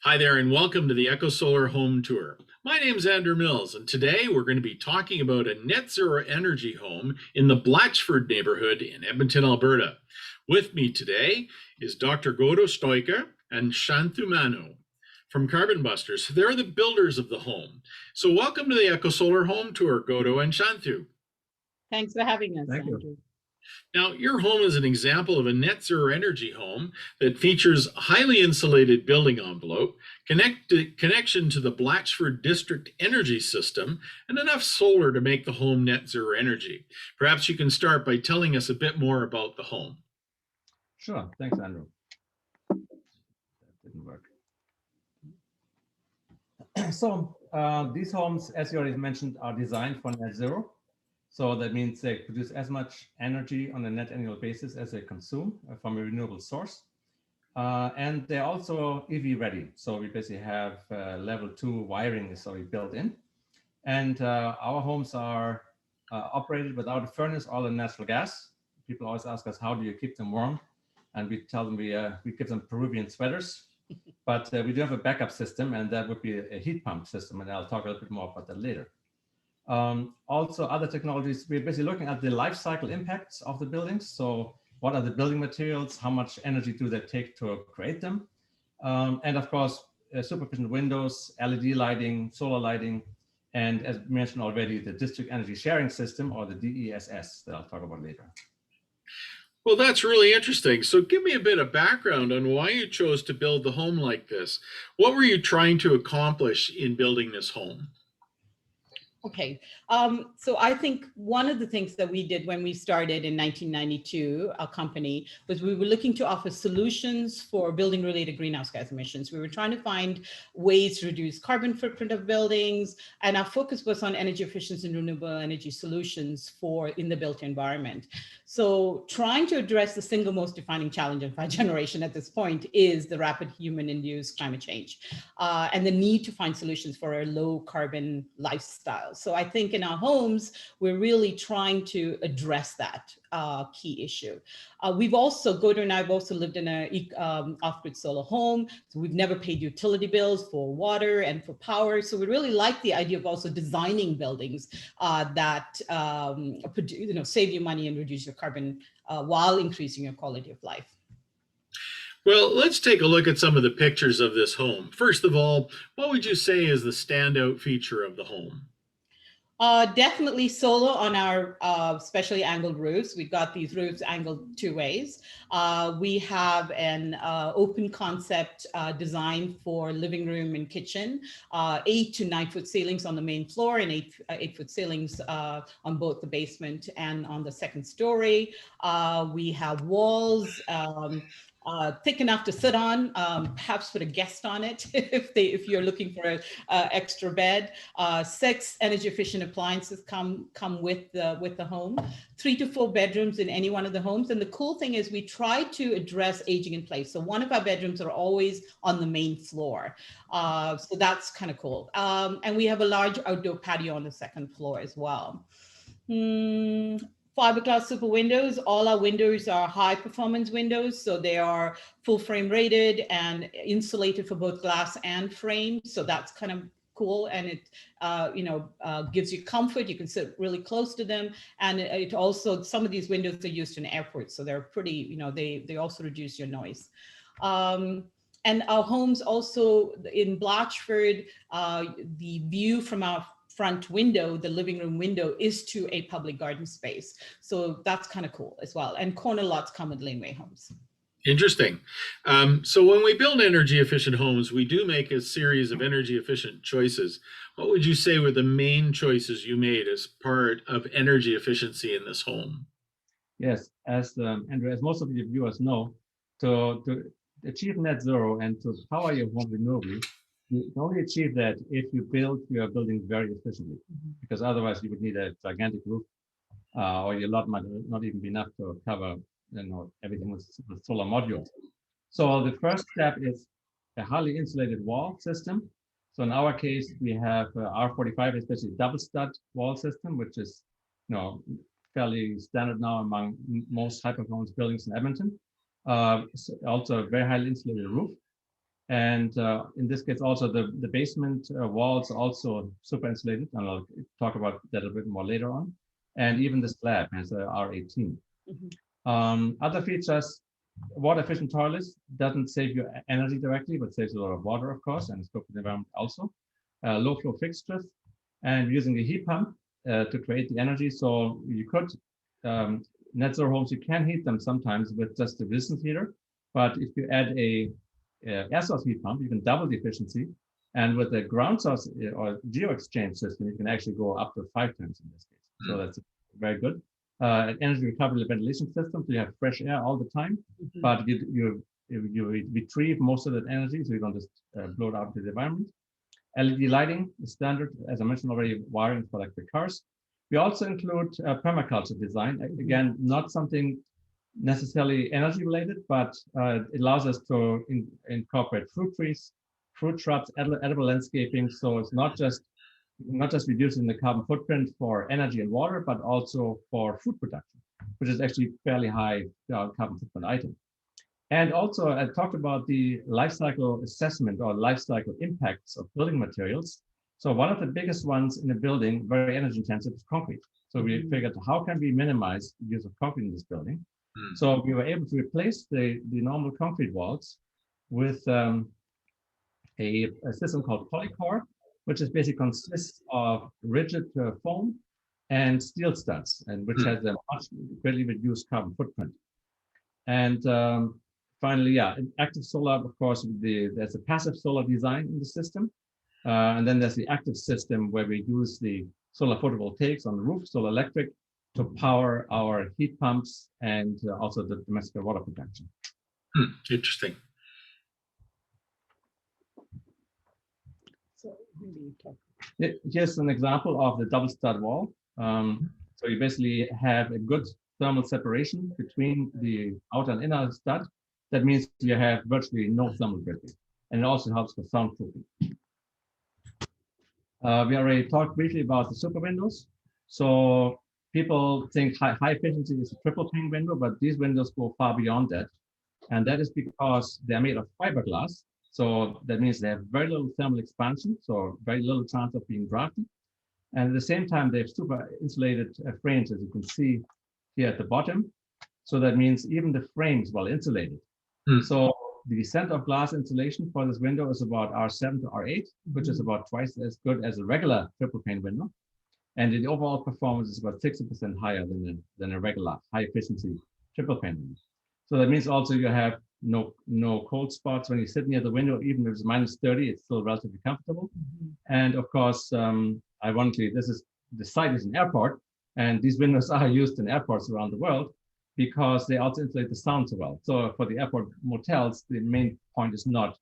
Hi there, and welcome to the EcoSolar Home Tour. My name is Andrew Mills, and today we're going to be talking about a net zero energy home in the Blatchford neighborhood in Edmonton, Alberta. With me today is Dr. Godo Stoica and Shanthu Manu from Carbon Busters. They're the builders of the home. So welcome to the EcoSolar Home Tour, Godo and Shanthu. Thanks for having us, Thank Andrew. you. Now, your home is an example of a net zero energy home that features a highly insulated building envelope, connection to the Blatchford District energy system, and enough solar to make the home net zero energy. Perhaps you can start by telling us a bit more about the home. Sure. Thanks, Andrew. That didn't work. So these homes, as you already mentioned, are designed for net zero. So that means they produce as much energy on a net annual basis as they consume from a renewable source. And they're also EV ready. So we basically have level 2 wiring is already built in. And our homes are operated without a furnace or natural gas. People always ask us, how do you keep them warm? And we tell them we give them Peruvian sweaters. But we do have a backup system, and that would be a heat pump system. And I'll talk a little bit more about that later. Also, other technologies, we're basically looking at the life cycle impacts of the buildings. So what are the building materials? How much energy do they take to create them? And of course, supervision windows, LED lighting, solar lighting, and as mentioned already, the district energy sharing system, or the DESS, that I'll talk about later. Well, that's really interesting. So give me a bit of background on why you chose to build the home like this. What were you trying to accomplish in building this home? Okay, so I think one of the things that we did when we started in 1992, our company, was we were looking to offer solutions for building related greenhouse gas emissions. We were trying to find ways to reduce carbon footprint of buildings, and our focus was on energy efficiency and renewable energy solutions for in the built environment. So trying to address the single most defining challenge of our generation at this point is the rapid human-induced climate change and the need to find solutions for a low carbon lifestyle. So I think in our homes, we're really trying to address that key issue. We've also, Godo and I have also lived in a off-grid solar home. So we've never paid utility bills for water and for power. So we really like the idea of also designing buildings that save you money and reduce your carbon while increasing your quality of life. Well, let's take a look at some of the pictures of this home. First of all, what would you say is the standout feature of the home? Definitely solar on our specially angled roofs. We've got these roofs angled 2 ways. We have an open concept design for living room and kitchen, 8 to 9 foot ceilings on the main floor and 8 foot ceilings on both the basement and on the second story. We have walls thick enough to sit on, perhaps put a guest on it if you're looking for an extra bed. 6 energy efficient appliances come with the home. 3 to 4 bedrooms in any one of the homes. And the cool thing is we try to address aging in place. So one of our bedrooms are always on the main floor. So that's kind of cool. And we have a large outdoor patio on the second floor as well. Fiberglass super windows. All our windows are high performance windows. So they are full frame rated and insulated for both glass and frame. So that's kind of cool. And it, gives you comfort. You can sit really close to them. And it also, some of these windows are used in airports. So they're pretty, they also reduce your noise. And our homes also in Blatchford, the view from our front window, the living room window, is to a public garden space. So that's kind of cool as well. And corner lots come with laneway homes. Interesting. So when we build energy efficient homes, we do make a series of energy efficient choices. What would you say were the main choices you made as part of energy efficiency in this home? Yes, as Andrew, as most of your viewers know, to achieve net zero and to power your home renewably, you can only achieve that if you build your building very efficiently, because otherwise you would need a gigantic roof, or your lot might not even be enough to cover, everything with solar modules. So the first step is a highly insulated wall system. So in our case, we have R45, especially double stud wall system, which is, fairly standard now among most high performance buildings in Edmonton. Also a very highly insulated roof. And in this case, also the basement walls are also super insulated, and I'll talk about that a bit more later on. And even the slab has a R18. Other features, water efficient toilets doesn't save you energy directly, but saves a lot of water, of course, and it's good for the environment also. Low flow fixtures, and using a heat pump to create the energy. So you could, net zero homes, you can heat them sometimes with just a distance heater, but if you add a air source heat pump, you can double the efficiency. And with the ground source or geoexchange system, you can actually go up to 5 times in this case. So that's very good. Energy recovery ventilation system, so you have fresh air all the time, but you retrieve most of that energy, so you don't just blow it out to the environment. LED lighting is standard, as I mentioned already, wiring for electric cars. We also include permaculture design. Again, not something necessarily energy related, but it allows us to incorporate fruit trees, fruit shrubs, edible landscaping. So it's not just reducing the carbon footprint for energy and water, but also for food production, which is actually fairly high carbon footprint item. And also I talked about the life cycle assessment or life cycle impacts of building materials. So one of the biggest ones in a building, very energy intensive, is concrete. So we figured, how can we minimize the use of concrete in this building? So we were able to replace the normal concrete walls with a system called Polycore, which is basically consists of rigid foam and steel studs, and which has a much greatly reduced carbon footprint. And finally, active solar, of course, there's a passive solar design in the system. And then there's the active system where we use the solar photovoltaics on the roof, solar electric, to power our heat pumps and also the domestic water production. Interesting. So maybe talk. Here's an example of the double stud wall. So you basically have a good thermal separation between the outer and inner stud. That means you have virtually no thermal bridging, and it also helps for soundproofing. We already talked briefly about the super windows. So people think high efficiency is a triple pane window, but these windows go far beyond that. And that is because they're made of fiberglass. So that means they have very little thermal expansion, so very little chance of being drafty. And at the same time, they have super insulated frames, as you can see here at the bottom. So that means even the frames well insulated. So the center of glass insulation for this window is about R7 to R8, which is about twice as good as a regular triple pane window. And the overall performance is about 60% higher than a regular high efficiency triple pane window. So that means also you have no cold spots when you sit near the window. Even if it's minus 30, it's still relatively comfortable. And of course, ironically, the site is an airport, and these windows are used in airports around the world because they also insulate the sound so well. So for the airport motels, the main point is not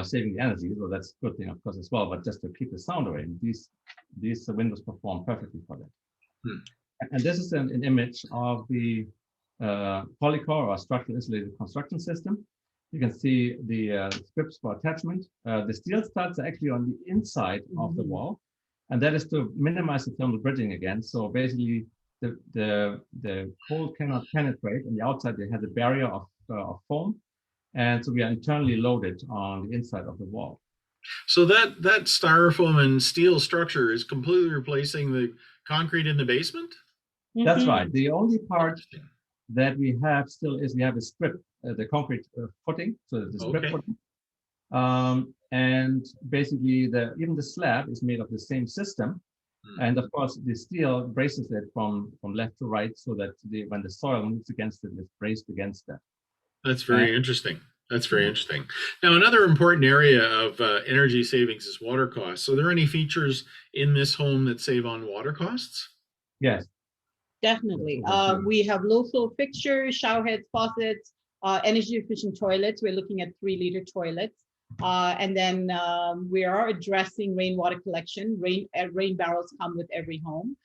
saving the energy, so that's a good thing, of course, as well, but just to keep the sound away. And these windows perform perfectly for that. And this is an image of the Polycore or structural insulated construction system. You can see the strips for attachment. The steel studs are actually on the inside of the wall, and that is to minimize the thermal bridging again. So basically, the cold cannot penetrate. On the outside, they have a barrier of foam, and so we are internally loaded on the inside of the wall. So that styrofoam and steel structure is completely replacing the concrete in the basement? That's right. The only part that we have still is we have a strip, the concrete footing, so the strip footing. And basically, even the slab is made of the same system. And of course, the steel braces it from left to right so that when the soil moves against it, it's braced against that. That's very interesting. That's very interesting. Now, another important area of energy savings is water costs. So, are there any features in this home that save on water costs? Yes. Definitely. We have low flow fixtures, shower heads, faucets, energy efficient toilets. We're looking at 3-liter toilets. And then we are addressing rainwater collection. Rain barrels come with every home.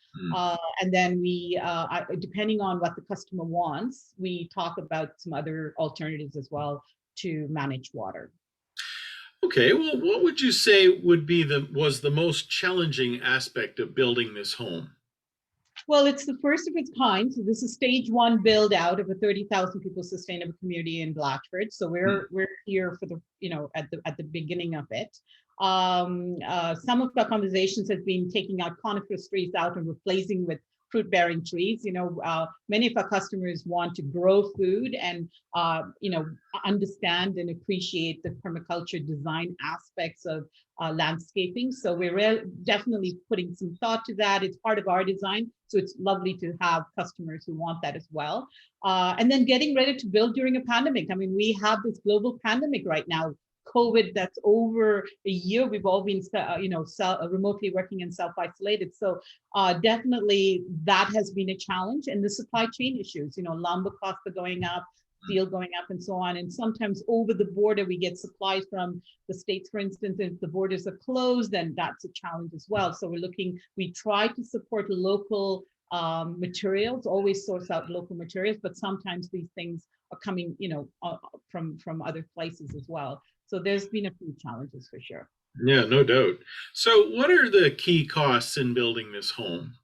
And then we, depending on what the customer wants, we talk about some other alternatives as well to manage water. Okay, well, what would you say was the most challenging aspect of building this home? Well, it's the first of its kind. So this is stage one build out of a 30,000 people sustainable community in Blatchford. So we're here for the, at the beginning of it. Some of the conversations has been taking our coniferous trees out and replacing with fruit-bearing trees. Many of our customers want to grow food and understand and appreciate the permaculture design aspects of landscaping. So we're definitely putting some thought to that. It's part of our design. So it's lovely to have customers who want that as well. And then getting ready to build during a pandemic. I mean, we have this global pandemic right now. COVID, that's over a year. We've all been, remotely working and self-isolated. So definitely that has been a challenge. And the supply chain issues, lumber costs are going up, steel going up and so on. And sometimes over the border, we get supplies from the States, for instance. If the borders are closed, then that's a challenge as well. So we try to support local materials, always source out local materials, but sometimes these things are coming, from other places as well. So there's been a few challenges for sure. Yeah, no doubt. So what are the key costs in building this home?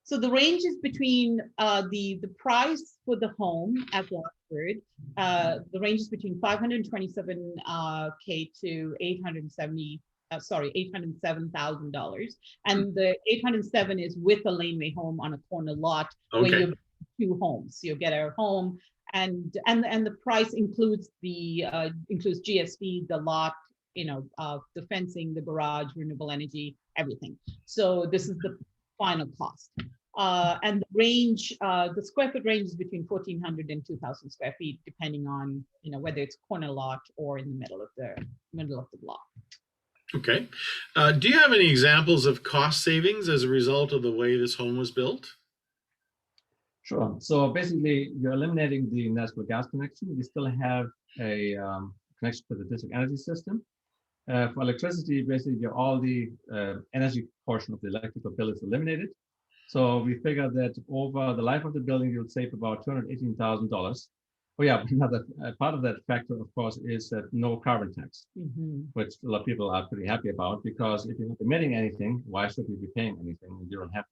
So the range is between the price for the home at Blatchford, the range is between 527K to $807,000. And the 807 is with a laneway home on a corner lot where you two homes. You get a home and the price includes includes GST, the lot, the fencing, the garage, renewable energy, everything. So this is the final cost. And the range, the square foot range is between 1,400 and 2,000 square feet, depending on, whether it's corner lot or in the middle of the block. Okay. Do you have any examples of cost savings as a result of the way this home was built? Sure. So basically, you're eliminating the natural gas connection. You still have a connection to the district energy system. For electricity, basically, all the energy portion of the electrical bill is eliminated. So we figured that over the life of the building, you'll save about $218,000. Oh yeah, another part of that factor, of course, is that no carbon tax, which a lot of people are pretty happy about, because if you're not emitting anything, why should you be paying anything? You don't have to.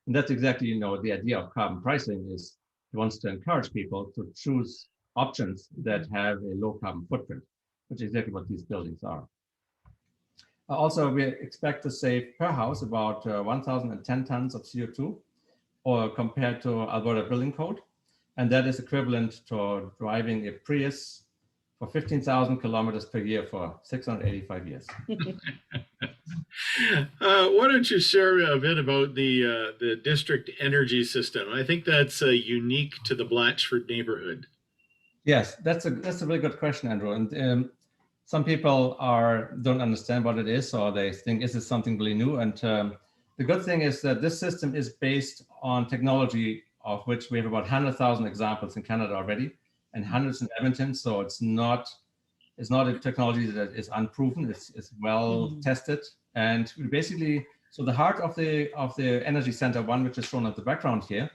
And that's exactly, the idea of carbon pricing is it wants to encourage people to choose options that have a low carbon footprint, which is exactly what these buildings are. Also, we expect to save per house about 1,010 tons of CO2, or compared to Alberta Building Code. And that is equivalent to driving a Prius for 15,000 kilometers per year for 685 years. Why don't you share a bit about the district energy system? I think that's unique to the Blatchford neighborhood. Yes, that's a really good question, Andrew. And some people don't understand what it is, or they think, is this something really new? And the good thing is that this system is based on technology of which we have about 100,000 examples in Canada already, and hundreds in Edmonton. So it's not a technology that is unproven. It's well tested. And basically, so the heart of the energy center one, which is shown at the background here,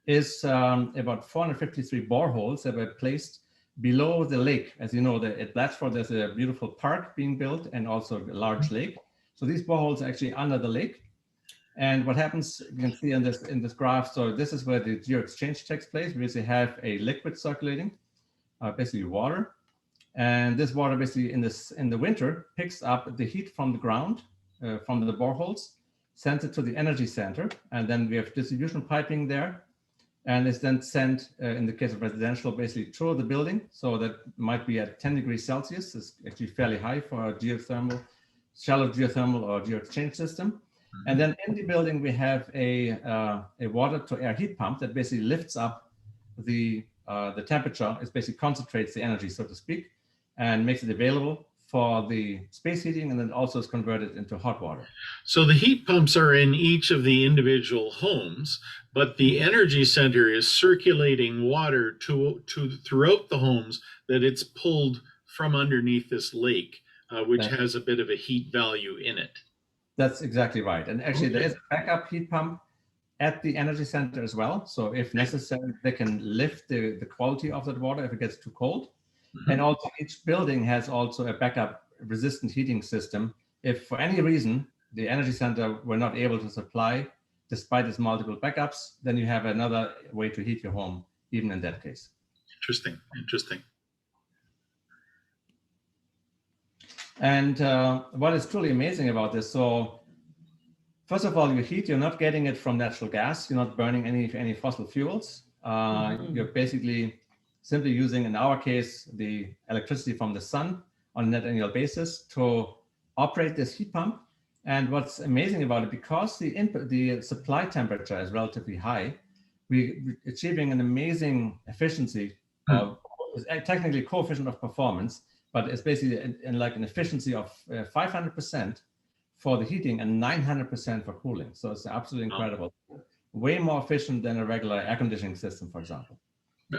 is about 453 boreholes that were placed below the lake. As you know, at Blatchford, there's a beautiful park being built and also a large lake. So these boreholes are actually under the lake. And what happens, you can see in this graph, so this is where the geoexchange takes place. We basically have a liquid circulating, basically water. And this water basically in the winter picks up the heat from the ground, from the boreholes, sends it to the energy center. And then we have distribution piping there. And it's then sent, in the case of residential, basically through the building. So that might be at 10 degrees Celsius. It's actually fairly high for a shallow geothermal or geoexchange system. And then in the building, we have a water to air heat pump that basically lifts up the temperature. It basically concentrates the energy, so to speak, and makes it available for the space heating, and then also is converted into hot water. So the heat pumps are in each of the individual homes, but the energy center is circulating water to throughout the homes that it's pulled from underneath this lake, which has a bit of a heat value in it. That's exactly right. And actually, there is a backup heat pump at the energy center as well. So if necessary, they can lift the quality of that water if it gets too cold. And also each building has also a backup resistant heating system. If for any reason the energy center were not able to supply despite its multiple backups, then you have another way to heat your home, even in that case. Interesting. Interesting. And what is truly amazing about this, so first of all, your heat, you're not getting it from natural gas. You're not burning any fossil fuels. You're basically simply using, in our case, the electricity from the sun on a net annual basis to operate this heat pump. And what's amazing about it, because the supply temperature is relatively high, we're achieving an amazing efficiency of, technically coefficient of performance, but it's basically like an efficiency of 500% for the heating and 900% for cooling. So it's absolutely incredible. Way more efficient than a regular air conditioning system, for example.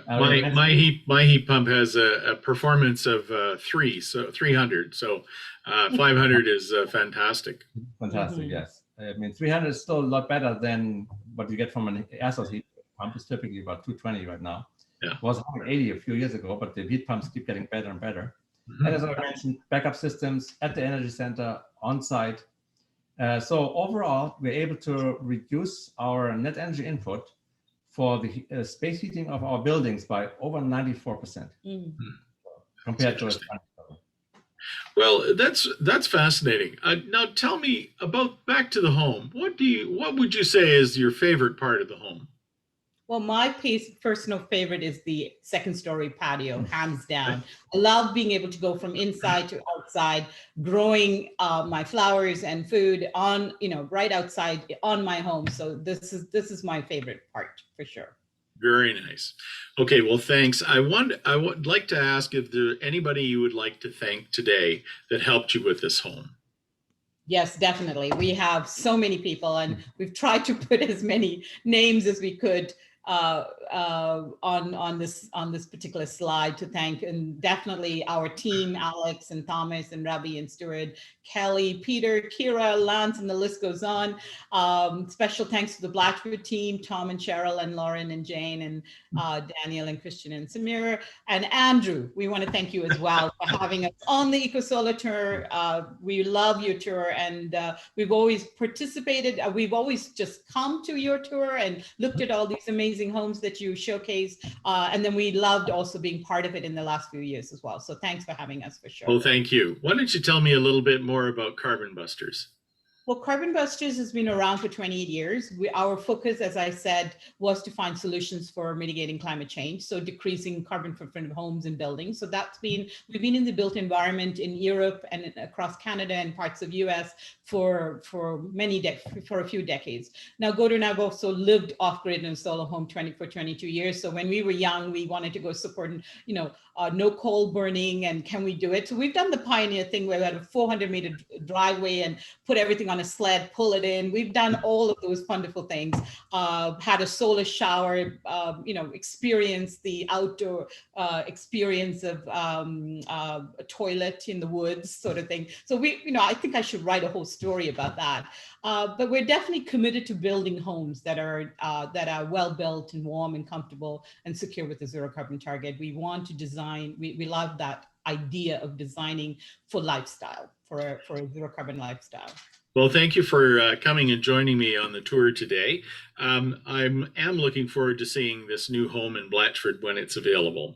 My heat pump has a performance of 300. So 500 is fantastic. Fantastic, yes. I mean, 300 is still a lot better than what you get from an air source heat pump. It's typically about 220 right now. Yeah. It was 180 a few years ago, but the heat pumps keep getting better and better. And as I mentioned, backup systems at the energy center on site. So overall, we're able to reduce our net energy input for the space heating of our buildings by over 94% compared to. Well, that's fascinating. Now, tell me about back to the home. What would you say is your favorite part of the home? Well, my personal favorite is the second story patio, hands down. I love being able to go from inside to outside, growing my flowers and food on, right outside on my home. So this is my favorite part for sure. Very nice. Okay, well, thanks. I would like to ask if there's anybody you would like to thank today that helped you with this home. Yes, definitely. We have so many people, and we've tried to put as many names as we could on this particular slide to thank, and definitely our team, Alex and Thomas and Ravi and Stuart, Kelly, Peter, Kira, Lance, and the list goes on. Special thanks to the Blatchford team, Tom and Cheryl and Lauren and Jane and Daniel and Christian and Samir and Andrew. We want to thank you as well for having us on the EcoSolar tour. We love your tour, and we've always participated. We've always just come to your tour and looked at all these amazing homes that you showcase. And then we loved also being part of it in the last few years as well. So thanks for having us for sure. Well, thank you. Why don't you tell me a little bit more about Carbon Busters? Well, Carbon Busters has been around for 28 years. Our focus, as I said, was to find solutions for mitigating climate change, so decreasing carbon footprint of homes and buildings. So we've been in the built environment in Europe and across Canada and parts of US for a few decades. Now, Gordon and I have also lived off-grid in a solar home for 22 years. So when we were young, we wanted to go support, no coal burning, and can we do it? So we've done the pioneer thing where we had a 400-meter driveway and put everything on a sled, pull it in. We've done all of those wonderful things. Had a solar shower, experienced the outdoor experience of a toilet in the woods, sort of thing. So I think I should write a whole story about that. But we're definitely committed to building homes that are well built and warm and comfortable and secure with the zero carbon target. We want to design. We love that idea of designing for lifestyle, for a zero carbon lifestyle. Well, thank you for coming and joining me on the tour today. I am looking forward to seeing this new home in Blatchford when it's available.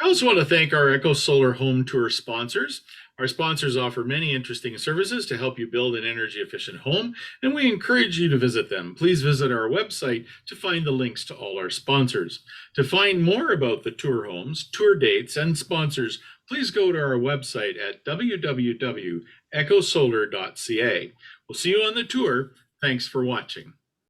I also want to thank our EcoSolar Home Tour sponsors. Our sponsors offer many interesting services to help you build an energy efficient home, and we encourage you to visit them. Please visit our website to find the links to all our sponsors. To find more about the tour homes, tour dates, and sponsors, please go to our website at www.ecosolar.ca. We'll see you on the tour. Thanks for watching.